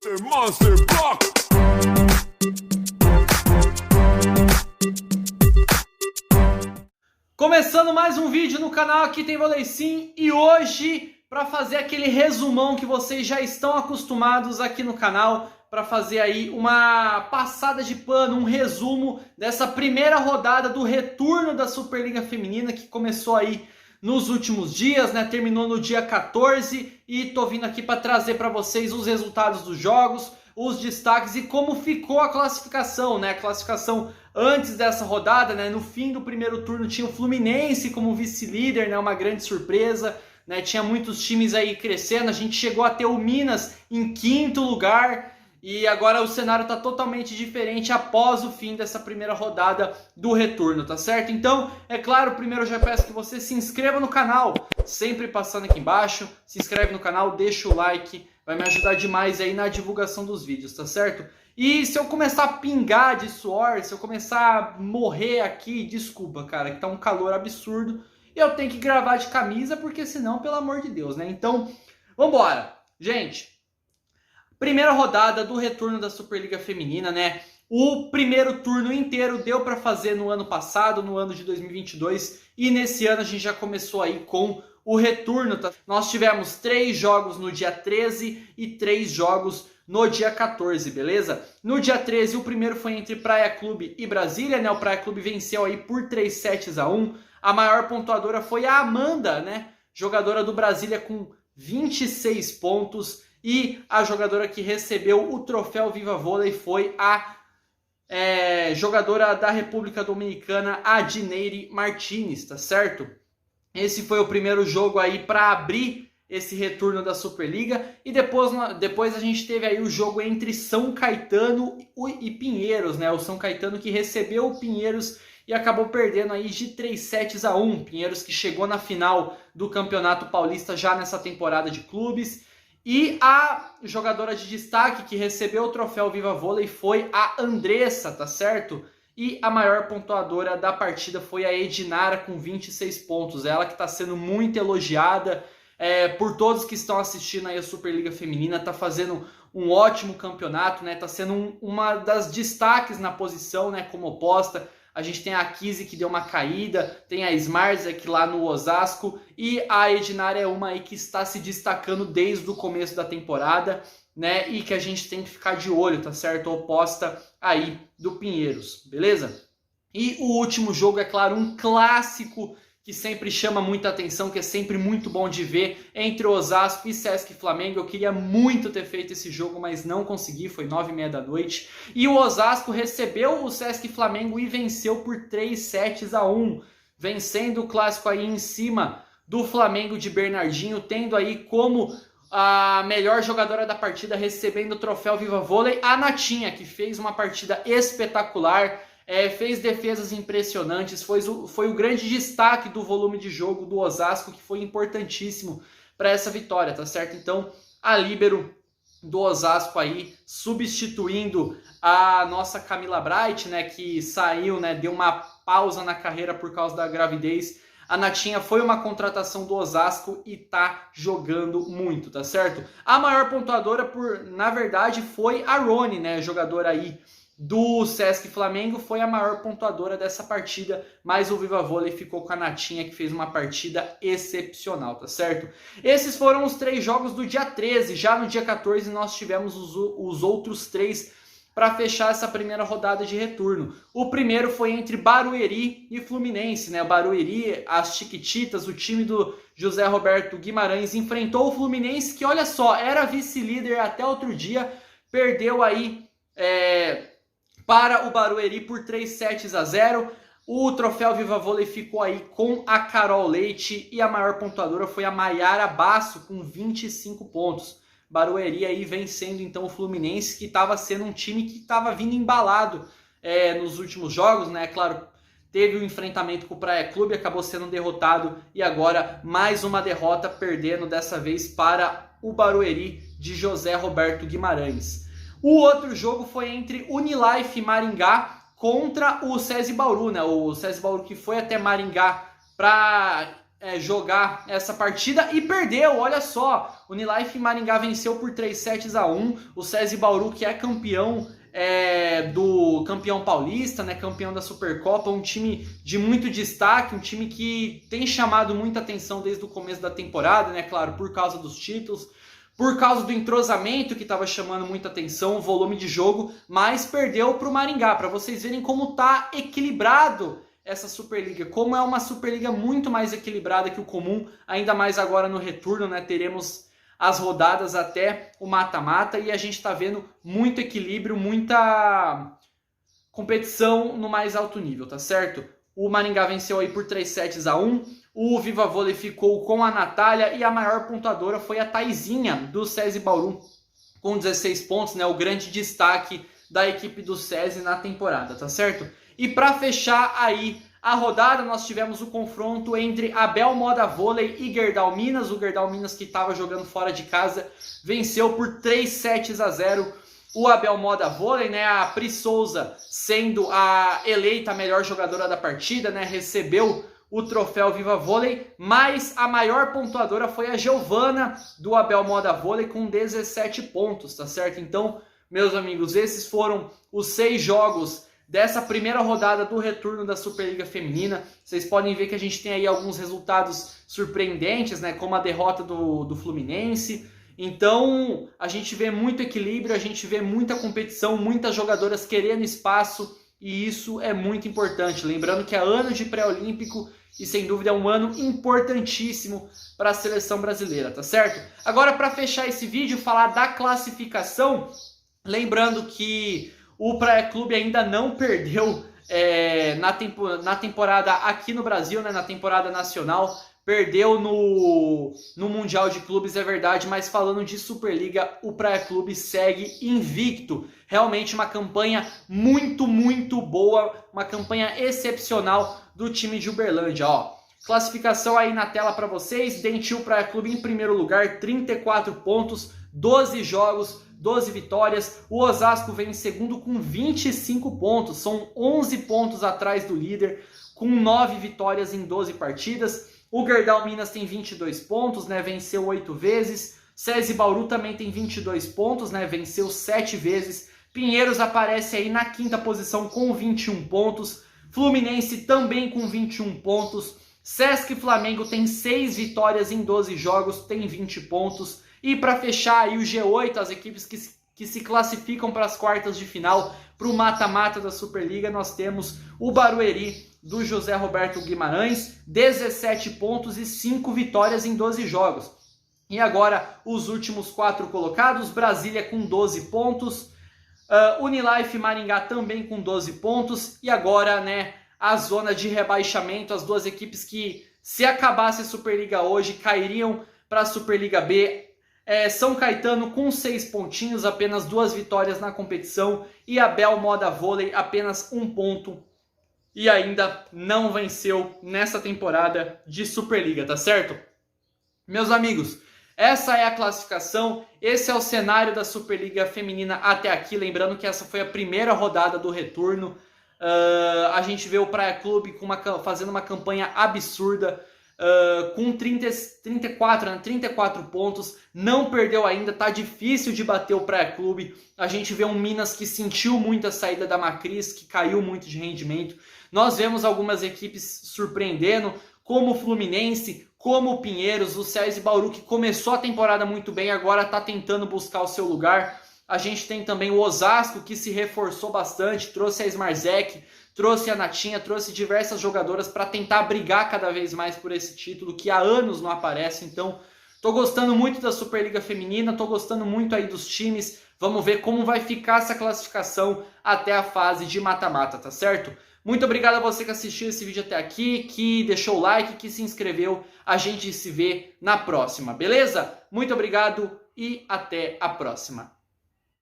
Monster Block. Começando mais um vídeo no canal, aqui tem Vôlei Sim, e hoje para fazer aquele resumão que vocês já estão acostumados aqui no canal, para fazer aí uma passada de pano, um resumo dessa primeira rodada do retorno da Superliga Feminina que começou aí nos últimos dias, né? Terminou no dia 14 e tô vindo aqui para trazer para vocês os resultados dos jogos, os destaques e como ficou a classificação, né? A classificação antes dessa rodada, né? No fim do primeiro turno tinha o Fluminense como vice-líder, né? Uma grande surpresa, né? Tinha muitos times aí crescendo, a gente chegou a ter o Minas em quinto lugar. E agora o cenário está totalmente diferente após o fim dessa primeira rodada do retorno, tá certo? Então, é claro, primeiro eu já peço que você se inscreva no canal, sempre passando aqui embaixo, se inscreve no canal, deixa o like, vai me ajudar demais aí na divulgação dos vídeos, tá certo? E se eu começar a pingar de suor, se eu começar a morrer aqui, desculpa, cara, que tá um calor absurdo, e eu tenho que gravar de camisa, porque senão, pelo amor de Deus, né? Então, vambora! Gente, primeira rodada do retorno da Superliga Feminina, né? O primeiro turno inteiro deu para fazer no ano passado, no ano de 2022, e nesse ano a gente já começou aí com o retorno, tá? Nós tivemos 3 jogos no dia 13 e 3 jogos no dia 14, beleza? No dia 13 o primeiro foi entre Praia Clube e Brasília, né? O Praia Clube venceu aí por 3-1. A maior pontuadora foi a Amanda, né? Jogadora do Brasília com 26 pontos. E a jogadora que recebeu o troféu Viva Vôlei foi a jogadora da República Dominicana, Adneire Martinez, tá certo? Esse foi o primeiro jogo aí para abrir esse retorno da Superliga. E depois a gente teve aí o jogo entre São Caetano e Pinheiros, né? O São Caetano que recebeu o Pinheiros e acabou perdendo aí de 3-1. Pinheiros que chegou na final do Campeonato Paulista já nessa temporada de clubes. E a jogadora de destaque que recebeu o troféu Viva Vôlei foi a Andressa, tá certo? E a maior pontuadora da partida foi a Edinara com 26 pontos. Ela que está sendo muito elogiada por todos que estão assistindo aí a Superliga Feminina. Tá fazendo um ótimo campeonato, né? Tá sendo uma das destaques na posição, né? Como oposta. A gente tem a Kizzy que deu uma caída, tem a Smarzek lá no Osasco e a Edinara é uma aí que está se destacando desde o começo da temporada, né? E que a gente tem que ficar de olho, tá certo? Oposta aí do Pinheiros, beleza? E o último jogo, é claro, um clássico que sempre chama muita atenção, que é sempre muito bom de ver, entre Osasco e Sesc Flamengo. Eu queria muito ter feito esse jogo, mas não consegui, foi 9h30 da noite. E o Osasco recebeu o Sesc Flamengo e venceu por 3-1, vencendo o clássico aí em cima do Flamengo de Bernardinho, tendo aí como a melhor jogadora da partida, recebendo o troféu Viva Vôlei, a Natinha, que fez uma partida espetacular. Fez defesas impressionantes, foi o grande destaque do volume de jogo do Osasco, que foi importantíssimo para essa vitória, tá certo? Então, a líbero do Osasco aí, substituindo a nossa Camila Bright, né, que saiu, né, deu uma pausa na carreira por causa da gravidez. A Natinha foi uma contratação do Osasco e tá jogando muito, tá certo? A maior pontuadora, na verdade, foi a Rony, né, jogadora aí do Sesc Flamengo, foi a maior pontuadora dessa partida, mas o Viva Vôlei ficou com a Natinha, que fez uma partida excepcional, tá certo? Esses foram os 3 jogos do dia 13, já no dia 14 nós tivemos os outros 3 para fechar essa primeira rodada de retorno. O primeiro foi entre Barueri e Fluminense, né? O Barueri, as Chiquititas, o time do José Roberto Guimarães, enfrentou o Fluminense, que olha só, era vice-líder até outro dia, perdeu aí para o Barueri por 3-0. O troféu Viva Vôlei ficou aí com a Carol Leite e a maior pontuadora foi a Maiara Basso com 25 pontos. Barueri aí vencendo então o Fluminense, que estava sendo um time que estava vindo embalado nos últimos jogos, né? Claro, teve o enfrentamento com o Praia Clube, acabou sendo derrotado e agora mais uma derrota, perdendo dessa vez para o Barueri de José Roberto Guimarães. O outro jogo foi entre Unilife Maringá contra o SESI Bauru, né? O SESI Bauru que foi até Maringá para jogar essa partida e perdeu, olha só. O Unilife Maringá venceu por 3-1. O SESI Bauru, que é campeão do campeão paulista, né, campeão da Supercopa, um time de muito destaque, um time que tem chamado muita atenção desde o começo da temporada, né, claro, por causa dos títulos, por causa do entrosamento que estava chamando muita atenção, o volume de jogo, mas perdeu para o Maringá, para vocês verem como tá equilibrado essa Superliga, como é uma Superliga muito mais equilibrada que o comum, ainda mais agora no retorno, né, teremos as rodadas até o mata-mata e a gente está vendo muito equilíbrio, muita competição no mais alto nível, tá certo? O Maringá venceu aí por 3-1. O Viva Vôlei ficou com a Natália e a maior pontuadora foi a Taizinha do SESI Bauru com 16 pontos, né? O grande destaque da equipe do SESI na temporada, tá certo? E para fechar aí a rodada, nós tivemos o confronto entre Abel Moda Vôlei e Gerdau Minas. O Gerdau Minas, que estava jogando fora de casa, venceu por 3-0 o Abel Moda Vôlei, né? A Pri Souza, sendo a eleita melhor jogadora da partida, né? Recebeu o troféu Viva Vôlei, mas a maior pontuadora foi a Giovana do Abel Moda Vôlei com 17 pontos, tá certo? Então, meus amigos, esses foram os 6 jogos dessa primeira rodada do retorno da Superliga Feminina. Vocês podem ver que a gente tem aí alguns resultados surpreendentes, né? Como a derrota do Fluminense. Então, a gente vê muito equilíbrio, a gente vê muita competição, muitas jogadoras querendo espaço, e isso é muito importante. Lembrando que é ano de pré-olímpico e, sem dúvida, é um ano importantíssimo para a seleção brasileira, tá certo? Agora, para fechar esse vídeo, falar da classificação, lembrando que o Praia Clube ainda não perdeu na temporada aqui no Brasil, né, na temporada nacional. Perdeu no Mundial de Clubes, é verdade, mas falando de Superliga, o Praia Clube segue invicto. Realmente uma campanha muito, muito boa, uma campanha excepcional do time de Uberlândia. Ó, classificação aí na tela para vocês. Dentil Praia Clube em primeiro lugar, 34 pontos, 12 jogos, 12 vitórias. O Osasco vem em segundo com 25 pontos. São 11 pontos atrás do líder, com 9 vitórias em 12 partidas. O Gerdau Minas tem 22 pontos, né? Venceu 8 vezes. SESI Bauru também tem 22 pontos, né? Venceu 7 vezes. Pinheiros aparece aí na quinta posição com 21 pontos. Fluminense também com 21 pontos. Sesc Flamengo tem 6 vitórias em 12 jogos, tem 20 pontos. E para fechar aí o G8, as equipes que se classificam para as quartas de final, para o mata-mata da Superliga, nós temos o Barueri do José Roberto Guimarães, 17 pontos e 5 vitórias em 12 jogos. E agora os últimos 4 colocados, Brasília com 12 pontos, Unilife Maringá também com 12 pontos, e agora, né, a zona de rebaixamento, as duas equipes que, se acabasse a Superliga hoje, cairiam para a Superliga B. São Caetano com 6 pontinhos, apenas 2 vitórias na competição, e Abel Moda Vôlei apenas 1 ponto e ainda não venceu nessa temporada de Superliga, tá certo? Meus amigos, essa é a classificação, esse é o cenário da Superliga Feminina até aqui, lembrando que essa foi a primeira rodada do retorno. A gente vê o Praia Clube fazendo uma campanha absurda, com 34 pontos, não perdeu ainda, tá difícil de bater o Praia Clube. A gente vê um Minas que sentiu muito a saída da Macris, que caiu muito de rendimento. Nós vemos algumas equipes surpreendendo, como o Fluminense, como o Pinheiros, o SESI Bauru, que começou a temporada muito bem, agora está tentando buscar o seu lugar. A gente tem também o Osasco, que se reforçou bastante, trouxe a Smarzek, trouxe a Natinha, trouxe diversas jogadoras para tentar brigar cada vez mais por esse título, que há anos não aparece. Então, tô gostando muito da Superliga Feminina, tô gostando muito aí dos times. Vamos ver como vai ficar essa classificação até a fase de mata-mata, tá certo? Muito obrigado a você que assistiu esse vídeo até aqui, que deixou o like, que se inscreveu. A gente se vê na próxima, beleza? Muito obrigado e até a próxima.